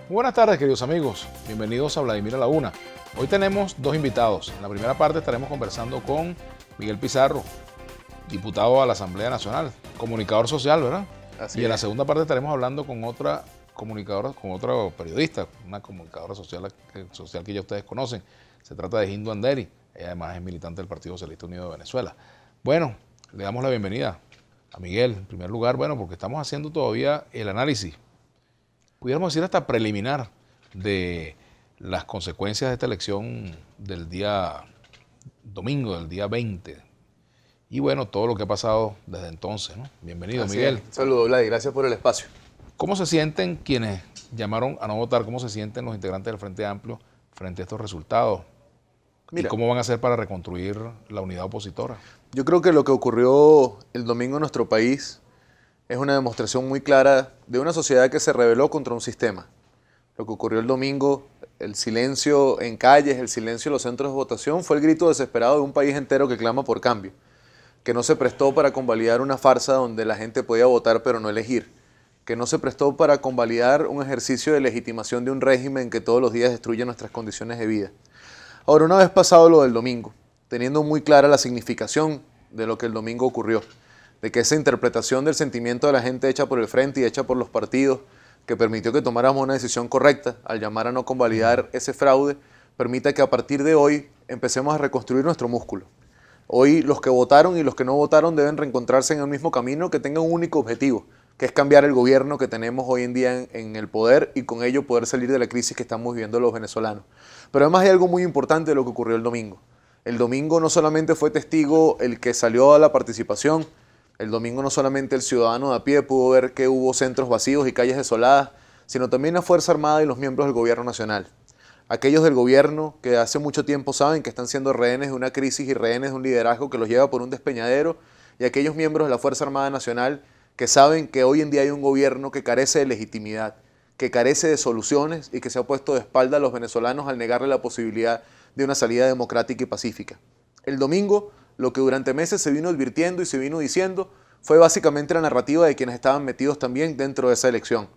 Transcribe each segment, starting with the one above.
Muy buenas tardes, queridos amigos. Bienvenidos a Vladimir a la Una. Hoy tenemos dos invitados. En la primera parte estaremos conversando con Miguel Pizarro, diputado a la Asamblea Nacional, comunicador social, ¿verdad? Así y en la es. segunda parte estaremos hablando con otra comunicadora, con otra periodista, una comunicadora social que ya ustedes conocen. Se trata de Hindu Anderi. Ella además es militante del Partido Socialista Unido de Venezuela. Bueno, le damos la bienvenida a Miguel, en primer lugar, bueno, porque estamos haciendo todavía el análisis, pudiéramos decir hasta preliminar, de las consecuencias de esta elección del día domingo, del día 20. Y bueno, todo lo que ha pasado desde entonces, ¿no? Bienvenido, Así Miguel. es. Saludos, Vlad, gracias por el espacio. ¿Cómo se sienten quienes llamaron a no votar? ¿Cómo se sienten los integrantes del Frente Amplio frente a estos resultados? Mira, ¿Y cómo van a hacer para reconstruir la unidad opositora? yo creo que lo que ocurrió el domingo en nuestro país es una demostración muy clara de una sociedad que se rebeló contra un sistema. Lo que ocurrió el domingo, el silencio en calles, el silencio en los centros de votación, fue el grito desesperado de un país entero que clama por cambio, que no se prestó para convalidar una farsa donde la gente podía votar pero no elegir, que no se prestó para convalidar un ejercicio de legitimación de un régimen que todos los días destruye nuestras condiciones de vida. Ahora, una vez pasado lo del domingo, teniendo muy clara la significación de lo que el domingo ocurrió, de que esa interpretación del sentimiento de la gente hecha por el Frente y hecha por los partidos, que permitió que tomáramos una decisión correcta al llamar a no convalidar ese fraude, permita que a partir de hoy empecemos a reconstruir nuestro músculo. Hoy los que votaron y los que no votaron deben reencontrarse en el mismo camino, que tengan un único objetivo, que es cambiar el gobierno que tenemos hoy en día en el poder y con ello poder salir de la crisis que estamos viviendo los venezolanos. Pero además hay algo muy importante de lo que ocurrió el domingo. El domingo no solamente fue testigo el que salió a la participación, el domingo no solamente el ciudadano de a pie pudo ver que hubo centros vacíos y calles desoladas, sino también la Fuerza Armada y los miembros del gobierno nacional. Aquellos del gobierno que hace mucho tiempo saben que están siendo rehenes de una crisis y rehenes de un liderazgo que los lleva por un despeñadero, y aquellos miembros de la Fuerza Armada Nacional que saben que hoy en día hay un gobierno que carece de legitimidad, que carece de soluciones y que se ha puesto de espalda a los venezolanos al negarle la posibilidad de una salida democrática y pacífica. El domingo, lo que durante meses se vino advirtiendo y se vino diciendo fue básicamente la narrativa de quienes estaban metidos también dentro de esa elección.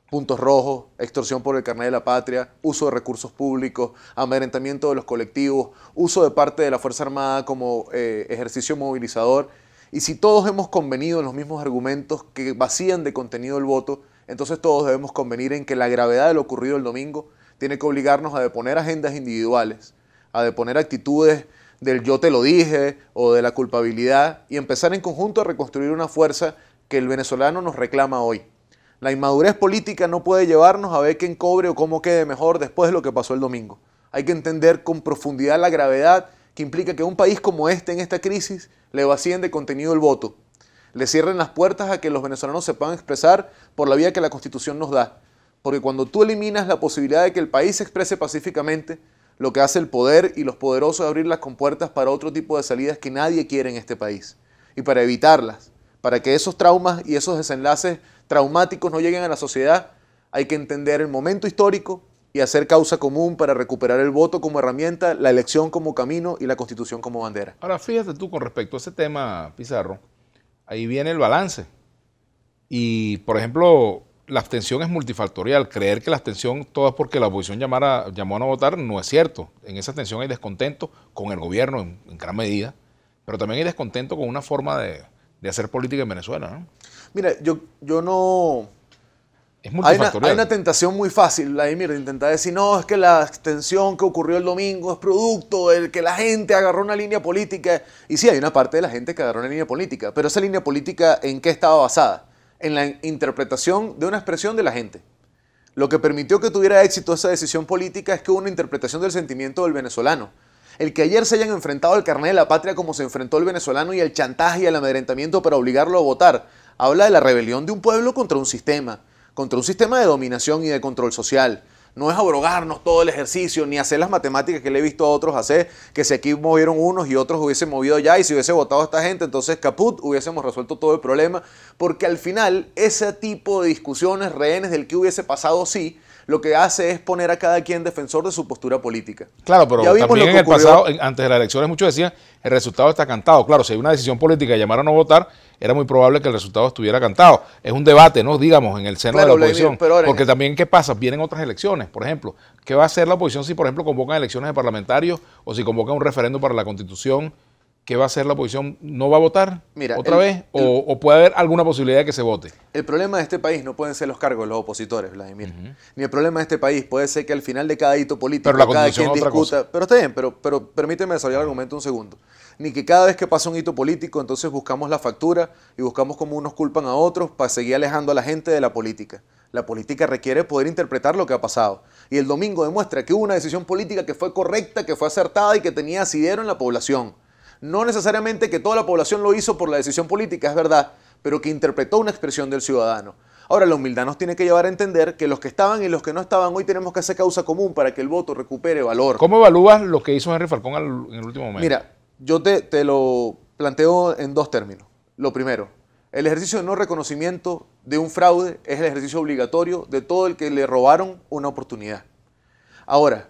Puntos rojos, extorsión por el carnet de la patria, uso de recursos públicos, amedrentamiento de los colectivos, uso de parte de la Fuerza Armada como ejercicio movilizador. Y si todos hemos convenido en los mismos argumentos que vacían de contenido el voto, entonces todos debemos convenir en que la gravedad de lo ocurrido el domingo tiene que obligarnos a deponer agendas individuales, a deponer actitudes del yo te lo dije o de la culpabilidad y empezar en conjunto a reconstruir una fuerza que el venezolano nos reclama hoy. La inmadurez política no puede llevarnos a ver quién cobre o cómo quede mejor después de lo que pasó el domingo. Hay que entender con profundidad la gravedad que implica que un país como este en esta crisis le vacíen de contenido el voto, le cierren las puertas a que los venezolanos se puedan expresar por la vía que la Constitución nos da. Porque cuando tú eliminas la posibilidad de que el país se exprese pacíficamente, lo que hace el poder y los poderosos es abrir las compuertas para otro tipo de salidas que nadie quiere en este país. Y para evitarlas, para que esos traumas y esos desenlaces traumáticos no lleguen a la sociedad, hay que entender el momento histórico y hacer causa común para recuperar el voto como herramienta, la elección como camino y la Constitución como bandera. Ahora, fíjate tú con respecto a ese tema, Pizarro, ahí viene el balance. Y, por ejemplo, la abstención es multifactorial. Creer que la abstención todo es porque la oposición llamó a no votar no es cierto. En esa abstención hay descontento con el gobierno en gran medida, pero también hay descontento con una forma de hacer política en Venezuela, ¿no? Mira, yo no... Es multifactorial. Hay una tentación muy fácil, Vladimir, de intentar decir, no, es que la abstención que ocurrió el domingo es producto del que la gente agarró una línea política. Y sí, hay una parte de la gente que agarró una línea política, pero esa línea política, ¿en qué estaba basada? En la interpretación de una expresión de la gente. Lo que permitió que tuviera éxito esa decisión política es que hubo una interpretación del sentimiento del venezolano. El que ayer se hayan enfrentado al carnet de la patria como se enfrentó el venezolano y el chantaje y el amedrentamiento para obligarlo a votar, habla de la rebelión de un pueblo contra un sistema de dominación y de control social. No es abrogarnos todo el ejercicio, ni hacer las matemáticas que le he visto a otros hacer, que si aquí movieron unos y otros hubiesen movido ya, y si hubiese votado a esta gente, entonces caput, hubiésemos resuelto todo el problema, porque al final ese tipo de discusiones, rehenes del que hubiese pasado sí, lo que hace es poner a cada quien defensor de su postura política. Claro, pero también en el pasado, antes de las elecciones, muchos decían, el resultado está cantado. Claro, si hay una decisión política de llamar a no votar, era muy probable que el resultado estuviera cantado. Es un debate, ¿no? Digamos, en el seno de la oposición. Porque también, ¿qué pasa? Vienen otras elecciones, por ejemplo. ¿Qué va a hacer la oposición si, por ejemplo, convocan elecciones de parlamentarios o si convocan un referéndum para la Constitución? ¿Qué va a hacer la oposición? ¿No va a votar otra vez? ¿O puede haber alguna posibilidad de que se vote? El problema de este país no pueden ser los cargos de los opositores, Vladimir. Ni el problema de este país puede ser que al final de cada hito político, cada quien discuta. Pero está bien, pero permíteme desarrollar el argumento un segundo. Ni que cada vez que pasa un hito político, entonces buscamos la factura y buscamos cómo unos culpan a otros para seguir alejando a la gente de la política. La política requiere poder interpretar lo que ha pasado. Y el domingo demuestra que hubo una decisión política que fue correcta, que fue acertada y que tenía asidero en la población. No necesariamente que toda la población lo hizo por la decisión política, es verdad, pero que interpretó una expresión del ciudadano. Ahora, la humildad nos tiene que llevar a entender que los que estaban y los que no estaban, hoy tenemos que hacer causa común para que el voto recupere valor. ¿Cómo evalúas lo que hizo Henry Falcón en el último momento? Mira, yo te lo planteo en dos términos. Lo primero, el ejercicio de no reconocimiento de un fraude es el ejercicio obligatorio de todo el que le robaron una oportunidad. Ahora,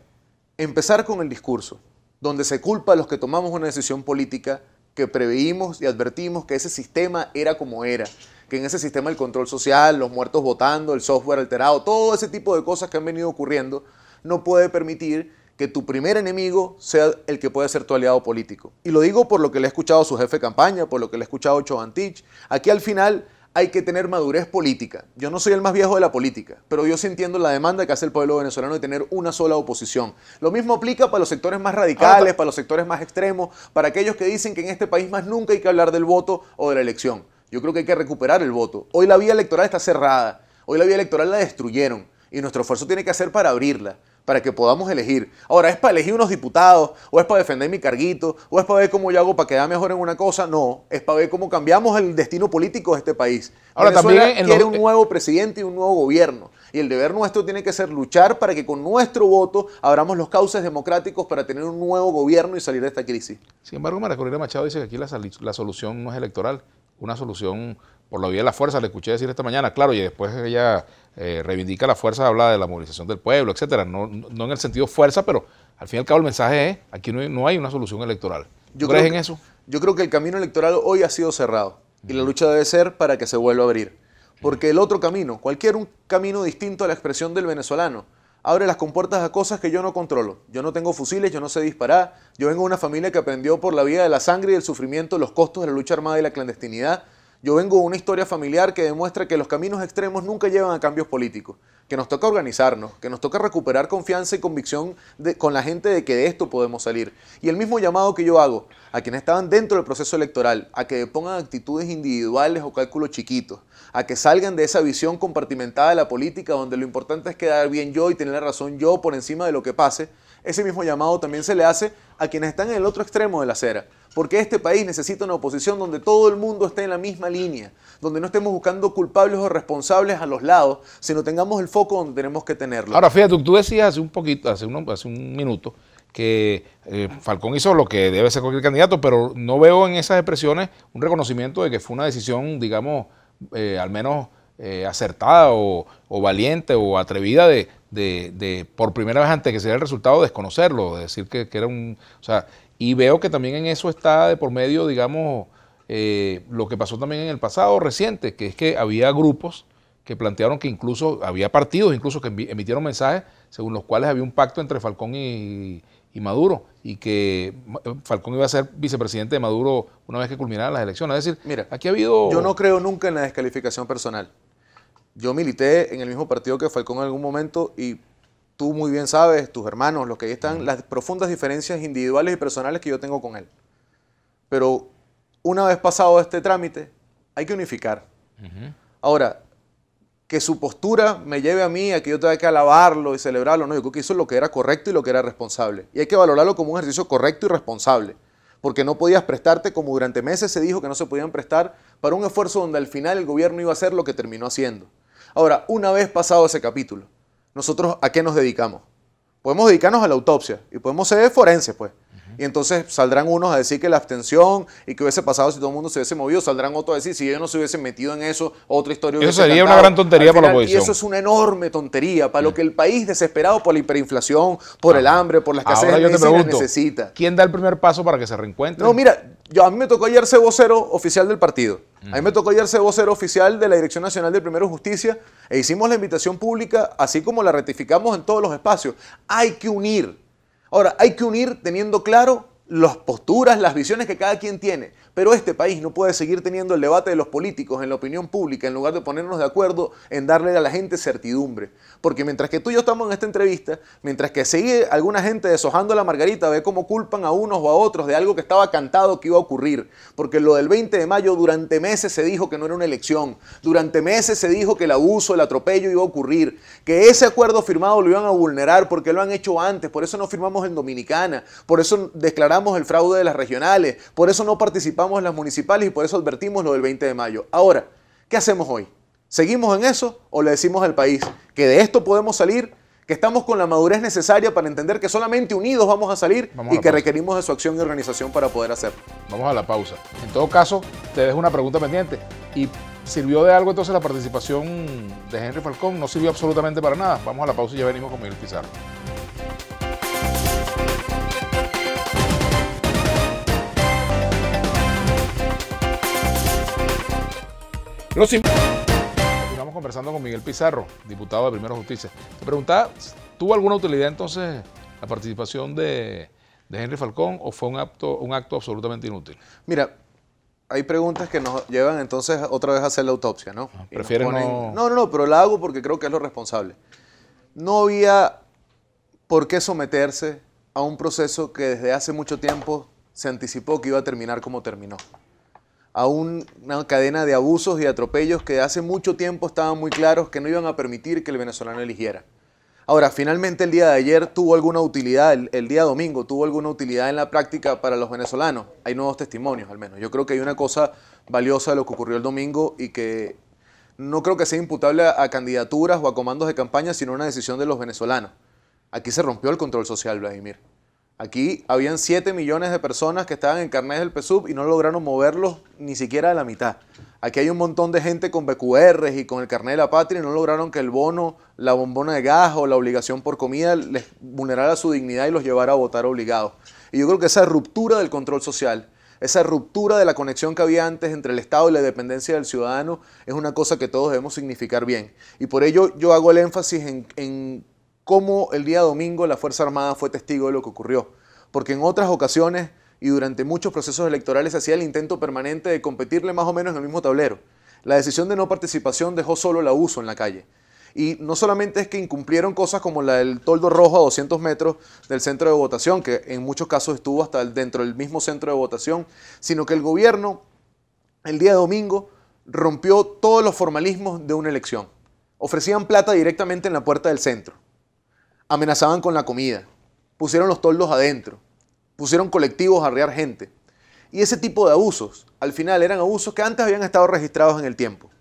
empezar con el discurso donde se culpa a los que tomamos una decisión política, que preveímos y advertimos que ese sistema era como era, que en ese sistema el control social, los muertos votando, el software alterado, todo ese tipo de cosas que han venido ocurriendo, no puede permitir que tu primer enemigo sea el que puede ser tu aliado político. Y lo digo por lo que le he escuchado a su jefe de campaña, por lo que le he escuchado a Chovantic. Aquí al final hay que tener madurez política. Yo no soy el más viejo de la política, pero yo sí entiendo la demanda que hace el pueblo venezolano de tener una sola oposición. Lo mismo aplica para los sectores más radicales, para los sectores más extremos, para aquellos que dicen que en este país más nunca hay que hablar del voto o de la elección. Yo creo que hay que recuperar el voto. Hoy la vía electoral está cerrada, hoy la vía electoral la destruyeron y nuestro esfuerzo tiene que ser para abrirla, para que podamos elegir. Ahora, ¿es para elegir unos diputados? ¿O es para defender mi carguito? ¿O es para ver cómo yo hago para quedar mejor en una cosa? No, es para ver cómo cambiamos el destino político de este país. Ahora, Venezuela también quiere un nuevo presidente y un nuevo gobierno. Y el deber nuestro tiene que ser luchar para que con nuestro voto abramos los cauces democráticos para tener un nuevo gobierno y salir de esta crisis. Sin embargo, María Corina Machado dice que aquí la solución no es electoral, una solución por la vía de la fuerza, le escuché decir esta mañana, claro, y después ella reivindica la fuerza, habla de la movilización del pueblo, etcétera, no en el sentido fuerza, pero al fin y al cabo el mensaje es, aquí no hay una solución electoral. ¿Tú crees en eso? Yo creo que el camino electoral hoy ha sido cerrado y la lucha debe ser para que se vuelva a abrir, porque el otro camino, un camino distinto a la expresión del venezolano, abre las compuertas a cosas que yo no controlo. Yo no tengo fusiles, yo no sé disparar, yo vengo de una familia que aprendió por la vía de la sangre y del sufrimiento los costos de la lucha armada y la clandestinidad. Yo vengo de una historia familiar que demuestra que los caminos extremos nunca llevan a cambios políticos, que nos toca organizarnos, que nos toca recuperar confianza y convicción con la gente de que de esto podemos salir. Y el mismo llamado que yo hago a quienes estaban dentro del proceso electoral, a que pongan actitudes individuales o cálculos chiquitos, a que salgan de esa visión compartimentada de la política donde lo importante es quedar bien yo y tener la razón yo por encima de lo que pase, ese mismo llamado también se le hace a quienes están en el otro extremo de la acera. Porque este país necesita una oposición donde todo el mundo esté en la misma línea, donde no estemos buscando culpables o responsables a los lados, sino tengamos el foco donde tenemos que tenerlo. Ahora, fíjate, tú decías hace un minuto, que Falcón hizo lo que debe ser cualquier candidato, pero no veo en esas expresiones un reconocimiento de que fue una decisión, digamos, al menos acertada o valiente o atrevida de por primera vez antes que se dé el resultado desconocerlo, de decir que era un... O sea, y veo que también en eso está de por medio, digamos, lo que pasó también en el pasado reciente, que es que había grupos que plantearon que incluso, había partidos incluso que emitieron mensajes según los cuales había un pacto entre Falcón y Maduro, y que Falcón iba a ser vicepresidente de Maduro una vez que culminaran las elecciones. Es decir, mira, aquí ha habido... Yo no creo nunca en la descalificación personal. Yo milité en el mismo partido que Falcón en algún momento y tú muy bien sabes, tus hermanos, los que ahí están, las profundas diferencias individuales y personales que yo tengo con él. Pero una vez pasado este trámite, hay que unificar. Ahora, que su postura me lleve a mí a que yo tenga que alabarlo y celebrarlo, no, yo creo que hizo lo que era correcto y lo que era responsable. Y hay que valorarlo como un ejercicio correcto y responsable, porque no podías prestarte, como durante meses se dijo que no se podían prestar, para un esfuerzo donde al final el gobierno iba a hacer lo que terminó haciendo. Ahora, una vez pasado ese capítulo, ¿nosotros a qué nos dedicamos? Podemos dedicarnos a la autopsia y podemos ser forenses, pues. Y entonces saldrán unos a decir que la abstención y que hubiese pasado si todo el mundo se hubiese movido, saldrán otros a decir si ellos no se hubiesen metido en eso, otra historia hubiese Eso sería cantado. una gran tontería para la oposición. Y eso es una enorme tontería para lo que el país desesperado por la hiperinflación, por el hambre, por la escasez de medicina necesita. ¿Quién da el primer paso para que se reencuentren? No, mira, a mí me tocó ayer ser vocero oficial del partido. A mí me tocó ayer ser vocero oficial de la Dirección Nacional del Primero Justicia e hicimos la invitación pública, así como la ratificamos en todos los espacios. Hay que unir. Ahora, hay que unir teniendo claro las posturas, las visiones que cada quien tiene. Pero este país no puede seguir teniendo el debate de los políticos en la opinión pública en lugar de ponernos de acuerdo en darle a la gente certidumbre. Porque mientras que tú y yo estamos en esta entrevista, mientras que sigue alguna gente deshojando la margarita, ve cómo culpan a unos o a otros de algo que estaba cantado que iba a ocurrir. Porque lo del 20 de mayo durante meses se dijo que no era una elección. Durante meses se dijo que el abuso, el atropello iba a ocurrir. Que ese acuerdo firmado lo iban a vulnerar porque lo han hecho antes. Por eso no firmamos en Dominicana. Por eso declaramos el fraude de las regionales. Por eso no participamos en las municipales y por eso advertimos lo del 20 de mayo. Ahora, ¿qué hacemos hoy? ¿Seguimos en eso o le decimos al país que de esto podemos salir, que estamos con la madurez necesaria para entender que solamente unidos vamos a salir y que requerimos de su acción y organización para poder hacerlo? Vamos a la pausa. En todo caso, te dejo una pregunta pendiente. ¿Y sirvió de algo entonces la participación de Henry Falcón? No sirvió absolutamente para nada. Vamos a la pausa y ya venimos con Miguel Pizarro. Continuamos conversando con Miguel Pizarro, diputado de Primero Justicia. Te preguntaba, ¿tuvo alguna utilidad entonces la participación de Henry Falcón o fue un acto absolutamente inútil? Mira, hay preguntas que nos llevan entonces otra vez a hacer la autopsia, ¿no? ¿Prefieren no? No, pero la hago porque creo que es lo responsable. No había por qué someterse a un proceso que desde hace mucho tiempo se anticipó que iba a terminar como terminó. A una cadena de abusos y atropellos que hace mucho tiempo estaban muy claros que no iban a permitir que el venezolano eligiera. Ahora, finalmente el día de ayer tuvo alguna utilidad, el día domingo tuvo alguna utilidad en la práctica para los venezolanos. Hay nuevos testimonios al menos. Yo creo que hay una cosa valiosa de lo que ocurrió el domingo y que no creo que sea imputable a candidaturas o a comandos de campaña, sino una decisión de los venezolanos. Aquí se rompió el control social, Vladimir. Aquí habían 7 millones de personas que estaban en carnet del PSUV y no lograron moverlos ni siquiera a la mitad. Aquí hay un montón de gente con BQRs y con el carnet de la patria y no lograron que el bono, la bombona de gas o la obligación por comida les vulnerara su dignidad y los llevara a votar obligados. Y yo creo que esa ruptura del control social, esa ruptura de la conexión que había antes entre el Estado y la dependencia del ciudadano es una cosa que todos debemos significar bien. Y por ello yo hago el énfasis en cómo el día domingo la Fuerza Armada fue testigo de lo que ocurrió. Porque en otras ocasiones y durante muchos procesos electorales se hacía el intento permanente de competirle más o menos en el mismo tablero. La decisión de no participación dejó solo el abuso en la calle. Y no solamente es que incumplieron cosas como la del toldo rojo a 200 metros del centro de votación, que en muchos casos estuvo hasta dentro del mismo centro de votación, sino que el gobierno el día domingo rompió todos los formalismos de una elección. Ofrecían plata directamente en la puerta del centro. Amenazaban con la comida, pusieron los toldos adentro, pusieron colectivos a arrear gente. Y ese tipo de abusos, al final eran abusos que antes habían estado registrados en el tiempo.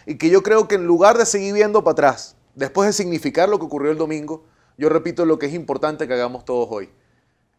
Y que yo creo que en lugar de seguir viendo para atrás, después de significar lo que ocurrió el domingo, yo repito lo que es importante que hagamos todos hoy.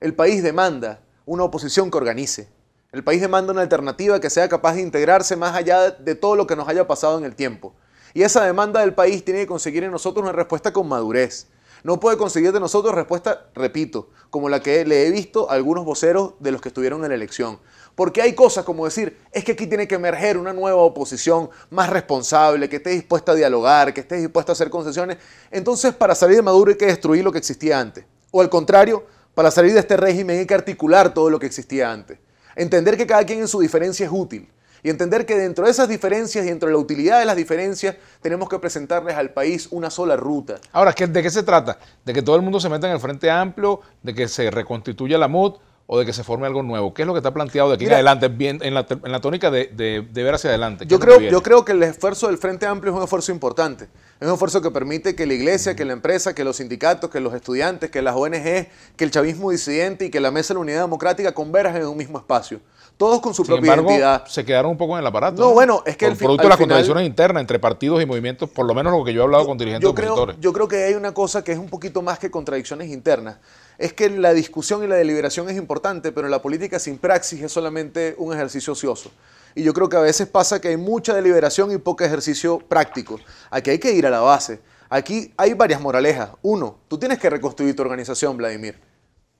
El país demanda una oposición que organice. El país demanda una alternativa que sea capaz de integrarse más allá de todo lo que nos haya pasado en el tiempo. Y esa demanda del país tiene que conseguir en nosotros una respuesta con madurez. No puede conseguir de nosotros respuesta, repito, como la que le he visto a algunos voceros de los que estuvieron en la elección. Porque hay cosas como decir, es que aquí tiene que emerger una nueva oposición más responsable, que esté dispuesta a dialogar, que esté dispuesta a hacer concesiones. Entonces, para salir de Maduro hay que destruir lo que existía antes. O al contrario, para salir de este régimen hay que articular todo lo que existía antes. Entender que cada quien en su diferencia es útil. Y entender que dentro de esas diferencias y dentro de la utilidad de las diferencias tenemos que presentarles al país una sola ruta. Ahora, ¿de qué se trata? ¿De que todo el mundo se meta en el Frente Amplio? ¿De que se reconstituya la MUD? ¿O de que se forme algo nuevo? ¿Qué es lo que está planteado de aquí en adelante, bien, en la tónica de ver hacia adelante? Yo creo que el esfuerzo del Frente Amplio es un esfuerzo importante. Es un esfuerzo que permite que la iglesia, que la empresa, que los sindicatos, que los estudiantes, que las ONG, que el chavismo disidente y que la Mesa de la Unidad Democrática converjan en un mismo espacio. Todos con su propia identidad. Se quedaron un poco en el aparato. No, bueno, es que producto de las contradicciones internas entre partidos y movimientos, por lo menos lo que yo he hablado con dirigentes opositores. Yo creo que hay una cosa que es un poquito más que contradicciones internas. es que la discusión y la deliberación es importante, pero la política sin praxis es solamente un ejercicio ocioso. Y yo creo que a veces pasa que hay mucha deliberación y poco ejercicio práctico. Aquí hay que ir a la base. Aquí hay varias moralejas. Uno, tú tienes que reconstruir tu organización, Vladimir.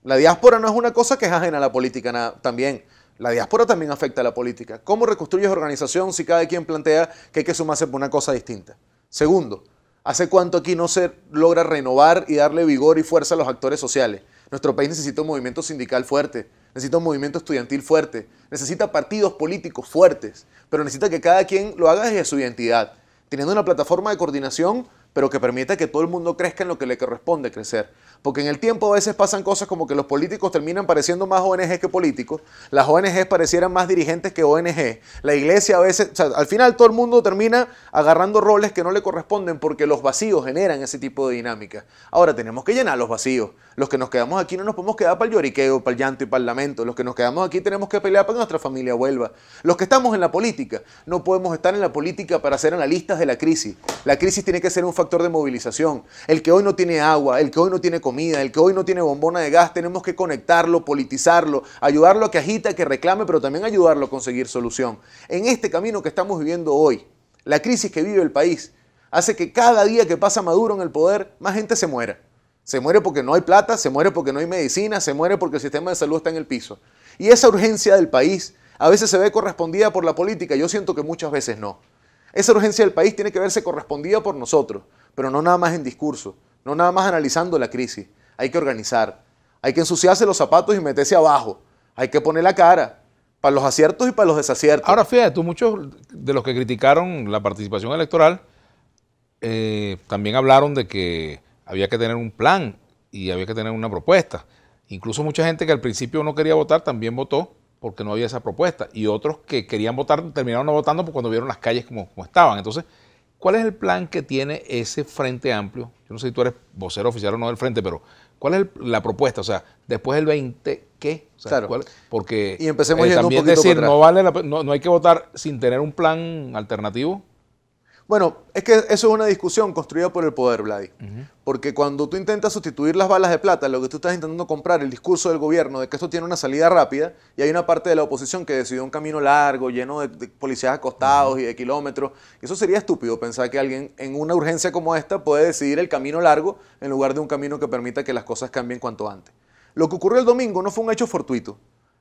La diáspora no es una cosa que es ajena a la política también. La diáspora también afecta a la política. ¿Cómo reconstruyes organización si cada quien plantea que hay que sumarse por una cosa distinta? Segundo, ¿hace cuánto aquí no se logra renovar y darle vigor y fuerza a los actores sociales? Nuestro país necesita un movimiento sindical fuerte, necesita un movimiento estudiantil fuerte, necesita partidos políticos fuertes, pero necesita que cada quien lo haga desde su identidad, teniendo una plataforma de coordinación, pero que permita que todo el mundo crezca en lo que le corresponde crecer. Porque en el tiempo a veces pasan cosas como que los políticos terminan pareciendo más ONG que políticos, las ONG parecieran más dirigentes que ONG, la iglesia a veces, o sea, al final todo el mundo termina agarrando roles que no le corresponden porque los vacíos generan ese tipo de dinámica. Ahora tenemos que llenar los vacíos. Los que nos quedamos aquí no nos podemos quedar para el lloriqueo, para el llanto y para el lamento. Los que nos quedamos aquí tenemos que pelear para que nuestra familia vuelva. Los que estamos en la política, no podemos estar en la política para ser analistas de la crisis. La crisis tiene que ser un factor de movilización. El que hoy no tiene agua, el que hoy no tiene comida, el que hoy no tiene bombona de gas, tenemos que conectarlo, politizarlo, ayudarlo a que agita, que reclame, pero también ayudarlo a conseguir solución. En este camino que estamos viviendo hoy, la crisis que vive el país hace que cada día que pasa Maduro en el poder, más gente se muera. Se muere porque no hay plata, se muere porque no hay medicina, se muere porque el sistema de salud está en el piso. Y esa urgencia del país a veces se ve correspondida por la política, yo siento que muchas veces no. Esa urgencia del país tiene que verse correspondida por nosotros, pero no nada más en discurso, no nada más analizando la crisis. Hay que organizar, hay que ensuciarse los zapatos y meterse abajo, hay que poner la cara para los aciertos y para los desaciertos. Ahora fíjate, tú muchos de los que criticaron la participación electoral también hablaron de que había que tener un plan y había que tener una propuesta. Incluso mucha gente que al principio no quería votar también votó porque no había esa propuesta. Y otros que querían votar terminaron no votando cuando vieron las calles como estaban. Entonces, ¿cuál es el plan que tiene ese Frente Amplio? Yo no sé si tú eres vocero oficial o no del Frente, pero ¿cuál es la propuesta? O sea, después del 20, ¿qué? O sea, claro. Porque y empecemos yendo también un poquito decir, para atrás. no hay que votar sin tener un plan alternativo. Bueno, es que eso es una discusión construida por el poder, Vladi. Porque cuando tú intentas sustituir las balas de plata, lo que tú estás intentando comprar, el discurso del gobierno de que esto tiene una salida rápida, y hay una parte de la oposición que decidió un camino largo, lleno de policías acostados y de kilómetros. Y eso sería estúpido pensar que alguien en una urgencia como esta puede decidir el camino largo en lugar de un camino que permita que las cosas cambien cuanto antes. Lo que ocurrió el domingo no fue un hecho fortuito.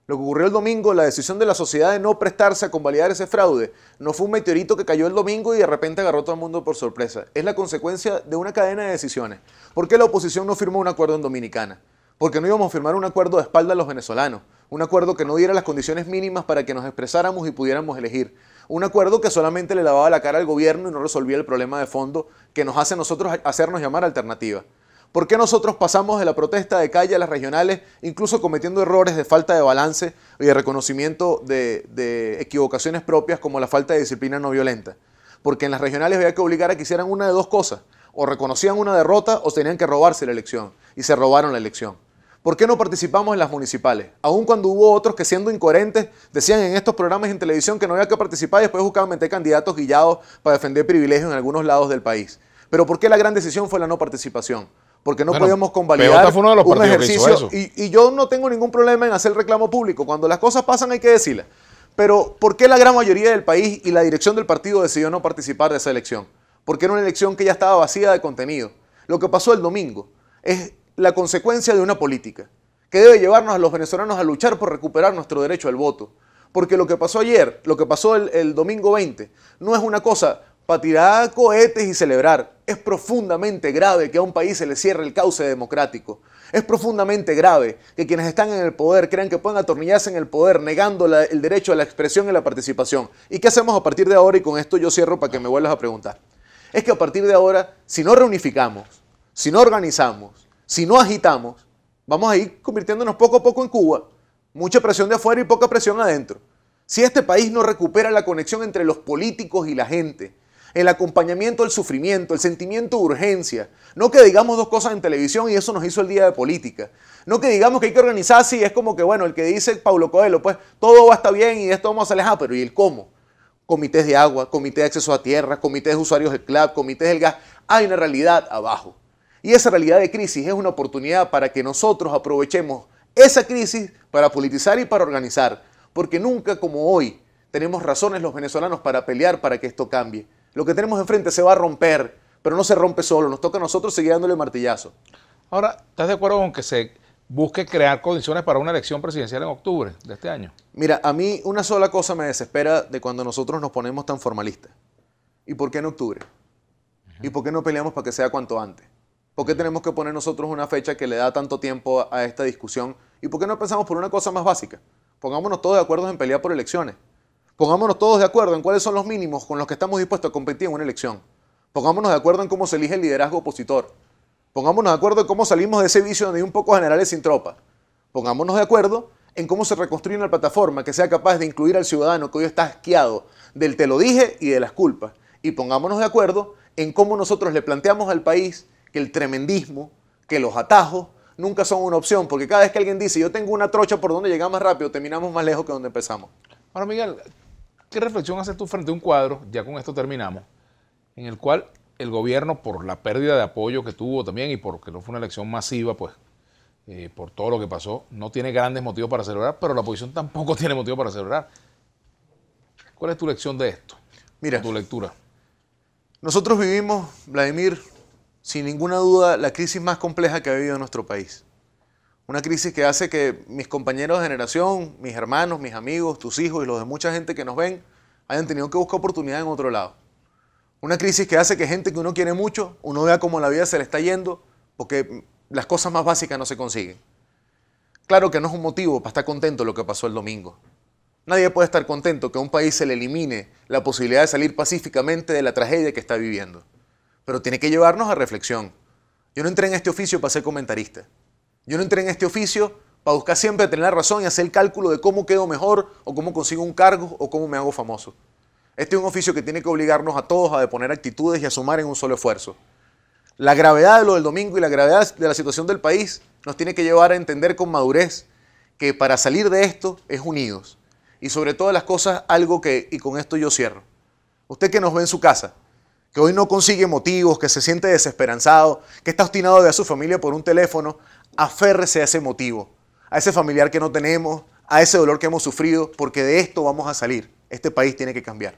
Lo que ocurrió el domingo, la decisión de la sociedad de no prestarse a convalidar ese fraude, no fue un meteorito que cayó el domingo y de repente agarró a todo el mundo por sorpresa. Es la consecuencia de una cadena de decisiones. ¿Por qué la oposición no firmó un acuerdo en Dominicana? Porque no íbamos a firmar un acuerdo de espalda a los venezolanos. Un acuerdo que no diera las condiciones mínimas para que nos expresáramos y pudiéramos elegir. Un acuerdo que solamente le lavaba la cara al gobierno y no resolvía el problema de fondo que nos hace a nosotros hacernos llamar alternativa. ¿Por qué nosotros pasamos de la protesta de calle a las regionales, incluso cometiendo errores de falta de balance y de reconocimiento de equivocaciones propias como la falta de disciplina no violenta? Porque en las regionales había que obligar a que hicieran una de dos cosas. O reconocían una derrota o tenían que robarse la elección. Y se robaron la elección. ¿Por qué no participamos en las municipales? Aun cuando hubo otros que siendo incoherentes decían en estos programas en televisión que no había que participar y después buscaban meter candidatos guillados para defender privilegios en algunos lados del país. Pero ¿por qué la gran decisión fue la no participación? Porque no podíamos convalidar un ejercicio. Y yo no tengo ningún problema en hacer reclamo público. Cuando las cosas pasan hay que decirlas. Pero ¿por qué la gran mayoría del país y la dirección del partido decidió no participar de esa elección? Porque era una elección que ya estaba vacía de contenido. Lo que pasó el domingo es la consecuencia de una política que debe llevarnos a los venezolanos a luchar por recuperar nuestro derecho al voto. Porque lo que pasó ayer, lo que pasó el domingo 20, no es una cosa para tirar cohetes y celebrar. Es profundamente grave que a un país se le cierre el cauce democrático. Es profundamente grave que quienes están en el poder crean que pueden atornillarse en el poder negando el derecho a la expresión y la participación. ¿Y qué hacemos a partir de ahora? Y con esto yo cierro para que me vuelvas a preguntar. Es que a partir de ahora, si no reunificamos, si no organizamos, si no agitamos, vamos a ir convirtiéndonos poco a poco en Cuba. Mucha presión de afuera y poca presión adentro. Si este país no recupera la conexión entre los políticos y la gente, el acompañamiento al sufrimiento, el sentimiento de urgencia. No que digamos dos cosas en televisión y eso nos hizo el día de política. No que digamos que hay que organizarse y es como que, bueno, el que dice Paulo Coelho, pues todo va a estar bien y esto vamos a alejar, pero ¿y el cómo? Comités de agua, comité de acceso a tierra, comités de usuarios del CLAP, comités del gas. Hay una realidad abajo. Y esa realidad de crisis es una oportunidad para que nosotros aprovechemos esa crisis para politizar y para organizar, porque nunca como hoy tenemos razones los venezolanos para pelear para que esto cambie. Lo que tenemos enfrente se va a romper, pero no se rompe solo, nos toca a nosotros seguir dándole martillazo. Ahora, ¿estás de acuerdo con que se busque crear condiciones para una elección presidencial en octubre de este año? Mira, a mí una sola cosa me desespera de cuando nosotros nos ponemos tan formalistas. ¿Y por qué en octubre? ¿Y por qué no peleamos para que sea cuanto antes? ¿Por qué tenemos que poner nosotros una fecha que le da tanto tiempo a esta discusión? ¿Y por qué no pensamos por una cosa más básica? Pongámonos todos de acuerdo en pelear por elecciones. Pongámonos todos de acuerdo en cuáles son los mínimos con los que estamos dispuestos a competir en una elección. Pongámonos de acuerdo en cómo se elige el liderazgo opositor. Pongámonos de acuerdo en cómo salimos de ese vicio donde hay un poco generales sin tropa. Pongámonos de acuerdo en cómo se reconstruye una plataforma que sea capaz de incluir al ciudadano que hoy está asqueado del te lo dije y de las culpas. Y pongámonos de acuerdo en cómo nosotros le planteamos al país que el tremendismo, que los atajos nunca son una opción, porque cada vez que alguien dice yo tengo una trocha por donde llegar más rápido, terminamos más lejos que donde empezamos. Ahora, Miguel, ¿qué reflexión haces tú frente a un cuadro, ya con esto terminamos, en el cual el gobierno, por la pérdida de apoyo que tuvo también y porque no fue una elección masiva, pues, por todo lo que pasó, no tiene grandes motivos para celebrar, pero la oposición tampoco tiene motivo para celebrar? ¿Cuál es tu lección de esto? Mira, tu lectura. Nosotros vivimos, Vladimir, sin ninguna duda, la crisis más compleja que ha vivido nuestro país. Una crisis que hace que mis compañeros de generación, mis hermanos, mis amigos, tus hijos y los de mucha gente que nos ven, hayan tenido que buscar oportunidad en otro lado. Una crisis que hace que gente que uno quiere mucho, uno vea cómo la vida se le está yendo, porque las cosas más básicas no se consiguen. Claro que no es un motivo para estar contento lo que pasó el domingo. Nadie puede estar contento que a un país se le elimine la posibilidad de salir pacíficamente de la tragedia que está viviendo. Pero tiene que llevarnos a reflexión. Yo no entré en este oficio para ser comentarista. Yo no entré en este oficio para buscar siempre tener la razón y hacer el cálculo de cómo quedo mejor o cómo consigo un cargo o cómo me hago famoso. Este es un oficio que tiene que obligarnos a todos a deponer actitudes y a sumar en un solo esfuerzo. La gravedad de lo del domingo y la gravedad de la situación del país nos tiene que llevar a entender con madurez que para salir de esto es unidos. Y sobre todas las cosas, algo que, y con esto yo cierro. Usted que nos ve en su casa, que hoy no consigue motivos, que se siente desesperanzado, que está obstinado de ver a su familia por un teléfono, aférrese a ese motivo, a ese familiar que no tenemos, a ese dolor que hemos sufrido, porque de esto vamos a salir. Este país tiene que cambiar.